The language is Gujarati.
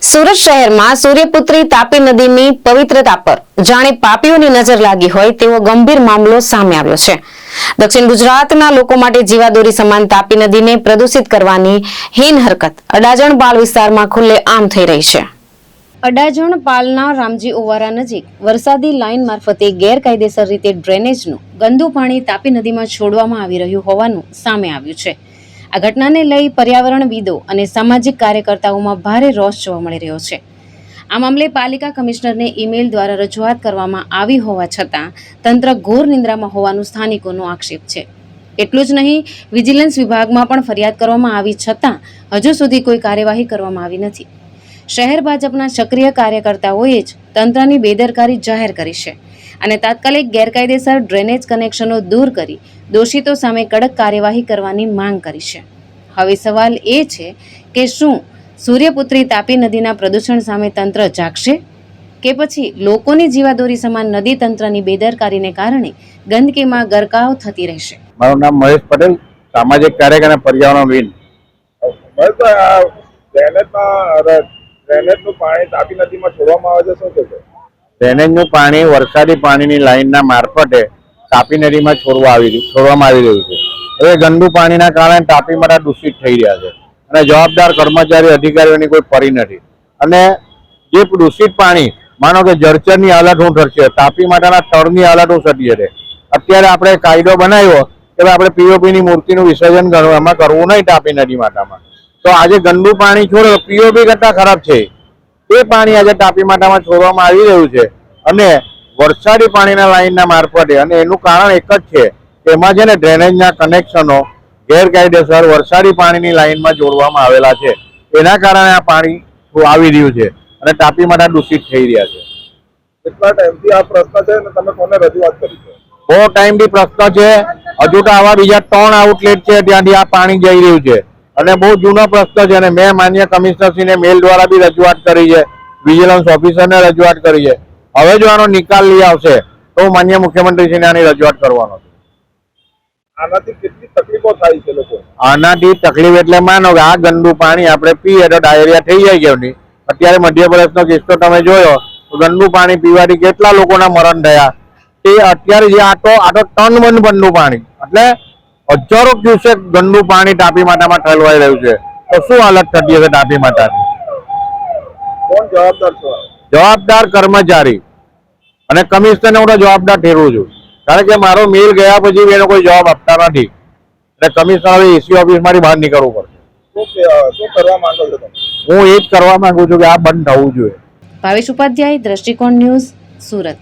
સુરત શહેરમાં સૂર્યપુત્રી તાપી નદીની પવિત્રતા પર જાણે પાપીઓની નજર લાગી હોય તેવો ગંભીર મામલો સામે આવ્યો છે। દક્ષિણ ગુજરાતના લોકો માટે જીવાદોરી સમાન તાપી નદીને પ્રદૂષિત કરવાની હીન હરકત અડાજણ પાલ વિસ્તારમાં ખુલ્લેઆમ થઈ રહી છે। અડાજણ પાલના રામજી ઓવારા નજીક વરસાદી લાઇન મારફતે ગેરકાયદેસર રીતે ડ્રેનેજનું ગંદુ પાણી તાપી નદીમાં છોડવામાં આવી રહ્યું હોવાનું સામે આવ્યું છે। આ ઘટનાને લઈ પર્યાવરણવિદો અને સામાજિક કાર્યકર્તાઓમાં ભારે રોષ જોવા મળી રહ્યો છે। આ મામલે પાલિકા કમિશનરને ઈમેલ દ્વારા રજૂઆત કરવામાં આવી હોવા છતાં તંત્ર ઘોર નિંદ્રામાં હોવાનું સ્થાનિકોનો આક્ષેપ છે। એટલું જ નહીં, વિજિલન્સ વિભાગમાં પણ ફરિયાદ કરવામાં આવી છતાં હજુ સુધી કોઈ કાર્યવાહી કરવામાં આવી નથી। શહેર ભાજપના સક્રિય કાર્યકર્તાઓએ જ તંત્રની બેદરકારી જાહેર કરી છે અને તાત્કાલિક ગેરકાયદેસર ડ્રેનેજ કનેક્શનો દૂર કરી દોષિતો સામે કડક કાર્યવાહી કરવાની માંગ કરી છે। હવે સવાલ એ છે કે શું સૂર્યપુત્રી તાપી નદીના પ્રદૂષણ સામે તંત્ર જાગશે કે પછી લોકોની જીવાદોરી સમાન નદી તંત્રની બેદરકારીને કારણે ગંદકીમાં ગરકાવ થતી રહેશે। મારું નામ મહેશ પટેલ, સામાજિક કાર્યકર અને પર્યાવરણવિદ। ડ્રેનેજનું પાણી તાપી નદીમાં છોડવામાં આવે છે, શું કહેશો? ડ્રેનેજનું પાણી વરસાદી પાણીની લાઇનના મારફતે તાપી નદીમાં છોડવામાં આવી રહ્યું છે। હવે ગંદુ પાણીના કારણે તાપી માતા દૂષિત થઈ રહ્યા છે અને જવાબદાર કર્મચારી અધિકારીઓની કોઈ પડી નથી। અને જે દૂષિત પાણી માનો કે જળચરની હાલત શું થશે, તાપી માતાના તળની હાલત શું થતી હશે। અત્યારે આપણે કાયદો બનાવ્યો કે આપણે પીઓપીની મૂર્તિનું વિસર્જન એમાં કરવું નહીં તાપી નદી માતામાં, તો આજે ગંદુ પાણી છોડો પીઓપી કરતા ખરાબ છે એ પાણી આજે તાપી માતામાં છોડવામાં આવી રહ્યું છે અને વરસાદી પાણીના લાઇનના મારફતે। અને એનું કારણ એક જ છે કે એમાં છે ને ડ્રેનેજના કનેક્શનો ગેરકાયદેસર વરસાદી પાણીની લાઇનમાં જોડવામાં આવેલા છે, એના કારણે આ પાણી આવી રહ્યું છે અને તાપી માતા દૂષિત થઈ રહ્યા છે। કેટલા ટાઈમથી આ પ્રશ્ન છે અને તમે કોને રજૂઆત કરી છે? બહુ ટાઈમથી પ્રશ્ન છે, હજુ તો આવા બીજા 3 આઉટલેટ છે ત્યાંથી આ પાણી જઈ રહ્યું છે અને બહુ જૂનો પ્રશ્ન છે અને મેં માન્ય કમિશનરશ્રીને મેલ દ્વારા બી રજૂઆત કરી છે, વિજિલન્સ ઓફિસરને રજૂઆત કરી છે। હવે જો આનો નિકાલ લઈ આવશે તો માન્ય મુખ્યમંત્રીશ્રીને આની રજૂઆત કરવાનો છે। આનાથી કેટલી તકલીફો થાય છે લોકો? આનાથી તકલીફ એટલે માનો કે આ ગંદુ પાણી આપણે પીએ તો ડાયરિયા થઈ જાય કેમની। અત્યારે મધ્યપ્રદેશનો કિસ્સો તમે જોયો તો ગંદુ પાણી પીવાથી કેટલા લોકોના મરણ થયા। તે અત્યારે જે આ તો ટન ગંદુ પાણી એટલે હજારો ક્યુસેક ગંદુ પાણી તાપી માતામાં ઠલવાઈ રહ્યું છે, તો શું હાલત થતી હશે તાપી માતાની? કોણ જવાબદાર છે? જવાબદાર કર્મચારી અને કમિશનરને હું તો જવાબદાર ઠેરવું છું, કારણ કે મારો મેલ ગયા પછી એનો કોઈ જવાબ આપતા નથી એટલે કમિશનર હવે એસી ઓફિસમાંથી બહાર નીકળવું પડશે। શું કરવા માંગો છો તમે? હું એ જ કરવા માંગુ છું કે આ બંધ થવું જોઈએ। ભાવેશ ઉપાધ્યાય, દ્રષ્ટિકોણ ન્યૂઝ, સુરત।